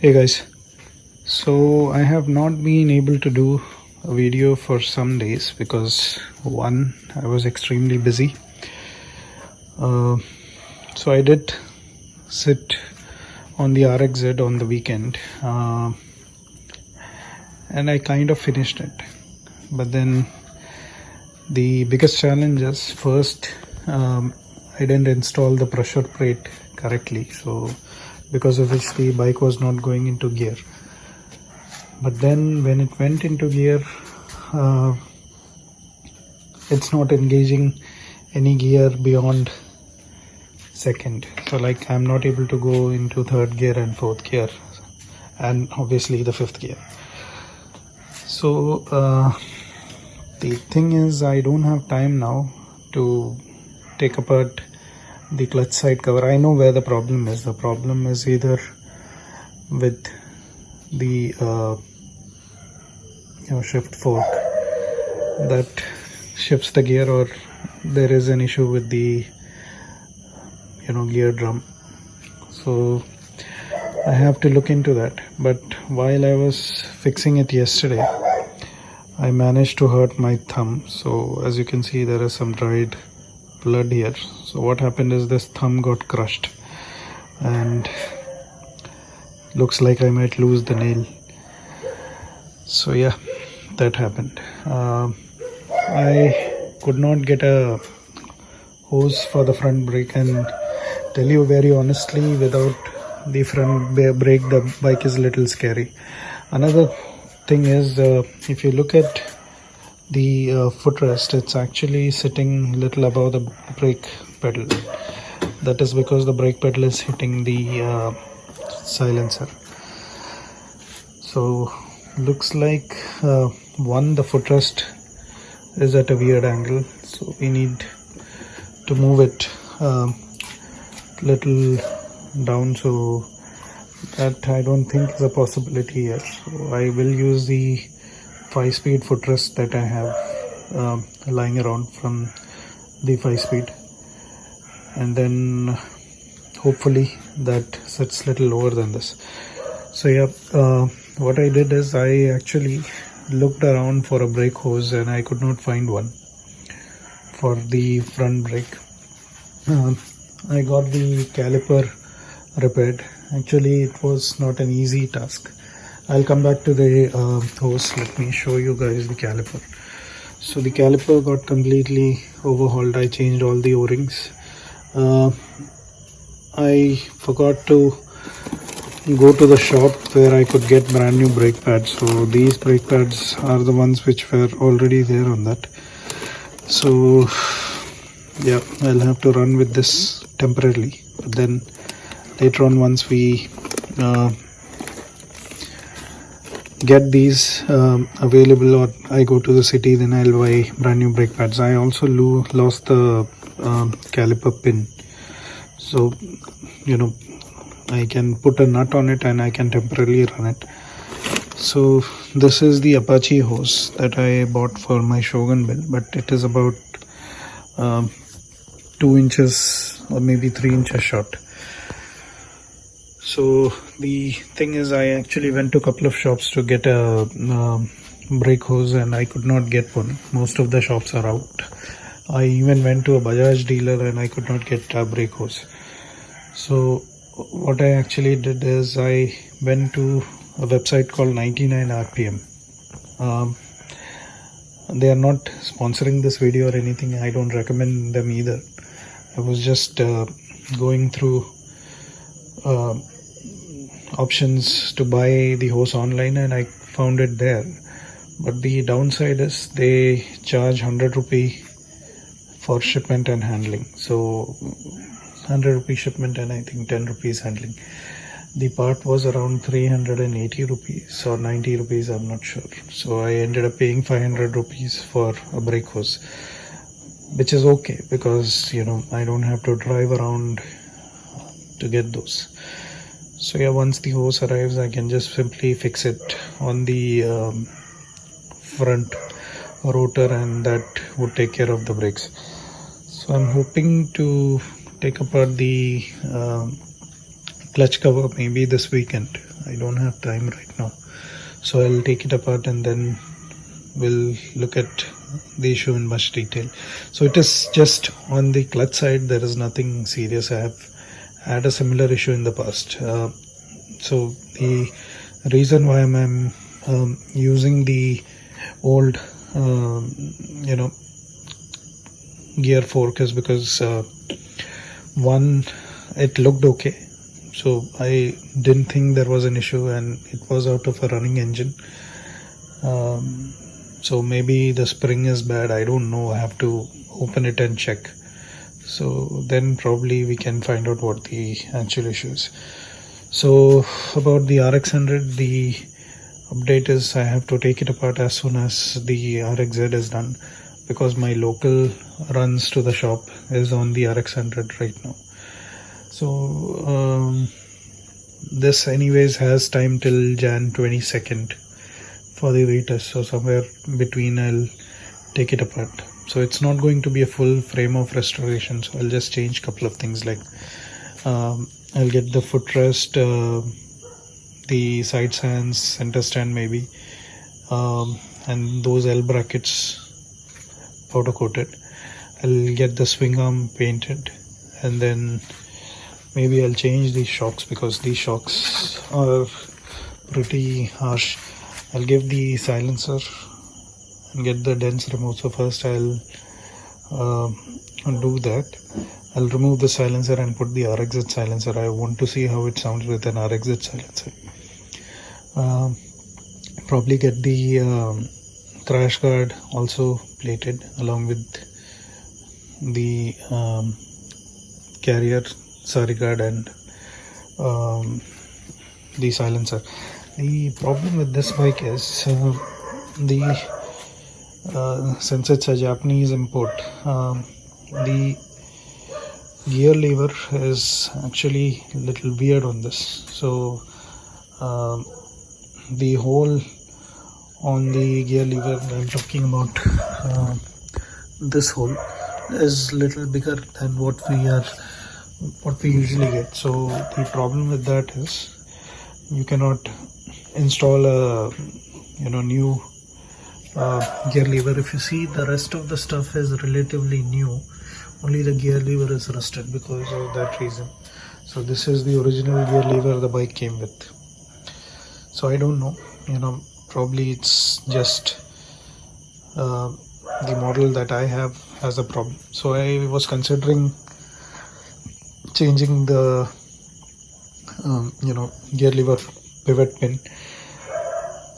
Hey guys, so I have not been able to do a video for some days because one, I was extremely busy. So I did sit on the RXZ on the weekend and I kind of finished it. But then the biggest challenge is first, I didn't install the pressure plate correctly, so because of which the bike was not going into gear. But then when it went into gear, it's not engaging any gear beyond second. So like I'm not able to go into third gear and fourth gear, and obviously the fifth gear. So the thing is, I don't have time now to take apart the clutch side cover. I know where the problem is. The problem is either with the shift fork that shifts the gear, or there is an issue with the gear drum. So I have to look into that. But while I was fixing it yesterday, I managed to hurt my thumb. So as you can see, there is some dried blood here. So what happened is this thumb got crushed and looks like I might lose the nail. So yeah, that happened. I could not get a hose for the front brake, and tell you very honestly, without the front brake the bike is a little scary. Another thing is, if you look at the footrest, it's actually sitting little above the brake pedal. That is because the brake pedal is hitting the silencer. So looks like the footrest is at a weird angle, so we need to move it little down, so that I don't think is a possibility here. So I will use the 5-speed footrest that I have lying around from the 5-speed, and then hopefully that sits little lower than this. So yeah, what I did is I actually looked around for a brake hose and I could not find one for the front brake. I got the caliper repaired. Actually, it was not an easy task. I'll come back to the hose. Let me show you guys the caliper. So the caliper got completely overhauled. I changed all the O-rings. I forgot to go to the shop where I could get brand new brake pads. So these brake pads are the ones which were already there on that. So yeah, I'll have to run with this temporarily, but then later on, once we get these available, or I go to the city, then I'll buy brand new brake pads. I also lost the caliper pin, so I can put a nut on it and I can temporarily run it. So this is the Apache hose that I bought for my Shogun build, but it is about 2 inches or maybe 3 inches short. So the thing is, I actually went to a couple of shops to get a brake hose and I could not get one. Most of the shops are out. I even went to a Bajaj dealer and I could not get a brake hose. So what I actually did is I went to a website called 99 RPM. They are not sponsoring this video or anything. I don't recommend them either. I was just going through options to buy the hose online and I found it there. But the downside is they charge 100 rupee for shipment and handling. So 100 rupee shipment and I think 10 rupees handling. The part was around 380 rupees or 90 rupees, I'm not sure. So I ended up paying 500 rupees for a brake hose, which is okay because I don't have to drive around to get those. So yeah, once the hose arrives, I can just simply fix it on the front rotor and that would take care of the brakes. So I'm hoping to take apart the clutch cover maybe this weekend. I don't have time right now, so I'll take it apart and then we'll look at the issue in much detail. So it is just on the clutch side, there is nothing serious. I have had a similar issue in the past. So the reason why I'm using the old gear fork is because one, it looked okay, so I didn't think there was an issue, and it was out of a running engine. So maybe the spring is bad, I don't know. I have to open it and check, so then probably we can find out what the actual issue is. So about the RX100, the update is I have to take it apart as soon as the RXZ is done, because my local runs to the shop is on the RX100 right now. So this anyways has time till Jan 22nd for the retest, so somewhere between I'll take it apart. So it's not going to be a full frame of restoration, so I'll just change a couple of things, like I'll get the footrest, the side stands, center stand maybe, and those L brackets powder coated. I'll get the swing arm painted, and then maybe I'll change these shocks because these shocks are pretty harsh. I'll give the silencer and get the dents removed. So first I'll do that. I'll remove the silencer and put the RXZ silencer. I want to see how it sounds with an RXZ silencer. Probably get the crash guard also plated along with the carrier sari guard and the silencer. The problem with this bike is since it's a Japanese import, the gear lever is actually a little weird on this. So the hole on the gear lever I'm talking about, this hole is little bigger than what we usually get. So the problem with that is you cannot install a new gear lever. If you see, the rest of the stuff is relatively new, only the gear lever is rusted because of that reason. So this is the original gear lever the bike came with. So I don't know, probably it's just the model that I have has a problem. So I was considering changing the gear lever pivot pin,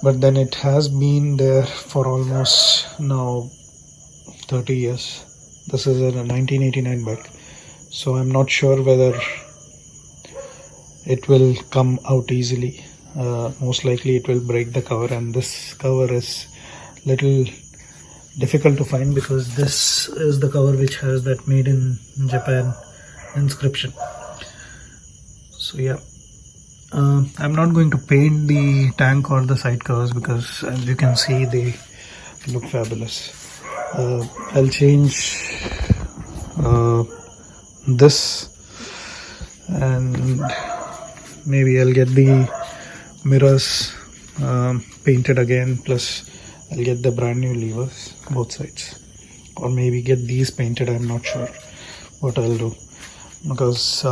but then it has been there for almost now 30 years. This is a 1989 bike, so I'm not sure whether it will come out easily. Most likely it will break the cover, and this cover is little difficult to find because this is the cover which has that made in Japan inscription. So yeah, I'm not going to paint the tank or the side covers because as you can see they look fabulous. I'll change this, and maybe I'll get the mirrors painted again, plus I'll get the brand new levers both sides, or maybe get these painted. I'm not sure what I'll do, because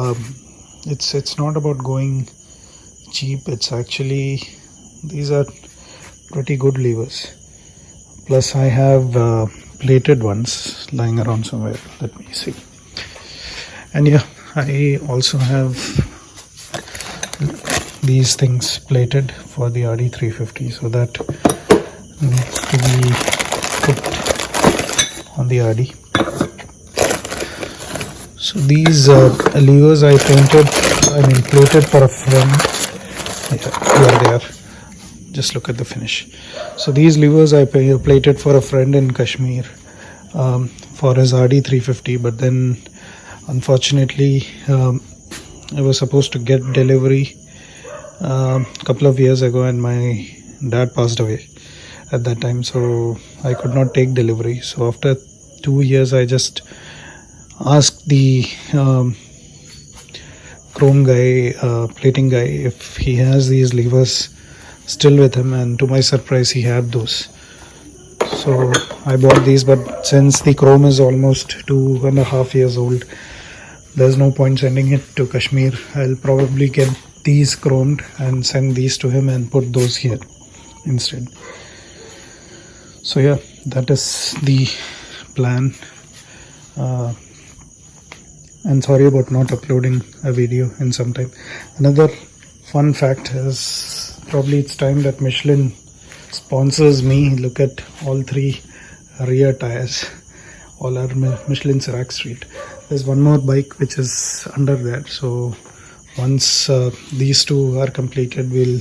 it's not about going cheap. It's actually, these are pretty good levers, plus I have plated ones lying around somewhere. Let me see. And yeah, I also have these things plated for the RD350, so that needs to be put on the RD. So these levers I plated for a friend. Here they are. Just look at the finish. So these levers I plated for a friend in Kashmir for his RD350, but then unfortunately I was supposed to get delivery a couple of years ago, and my dad passed away at that time, so I could not take delivery. So after 2 years I just asked the chrome guy, plating guy, if he has these levers still with him, and to my surprise he had those. So I bought these, but since the chrome is almost 2.5 years old, there's no point sending it to Kashmir. I'll probably get these chromed and send these to him and put those here instead. So yeah, that is the plan. And sorry about not uploading a video in some time. Another fun fact is probably it's time that Michelin sponsors me. Look at all 3 rear tires, all are Michelin Rack Street. There's one more bike which is under there, so once these 2 are completed, we'll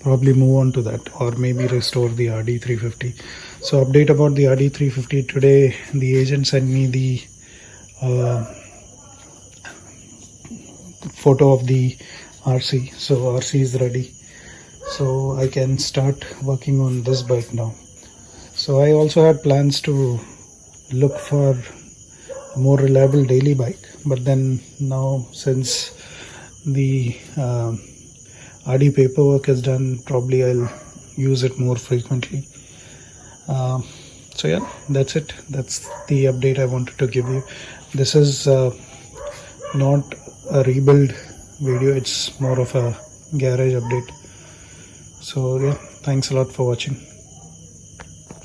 probably move on to that, or maybe restore the RD350. So update about the RD350. Today the agent sent me the photo of the RC, so RC is ready, so I can start working on this bike now. So I also had plans to look for a more reliable daily bike, but then now since the RD paperwork is done, probably I'll use it more frequently. So yeah, that's it. That's the update I wanted to give you. This is not a rebuild video, it's more of a garage update. So yeah, thanks a lot for watching.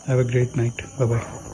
Have a great night. Bye bye.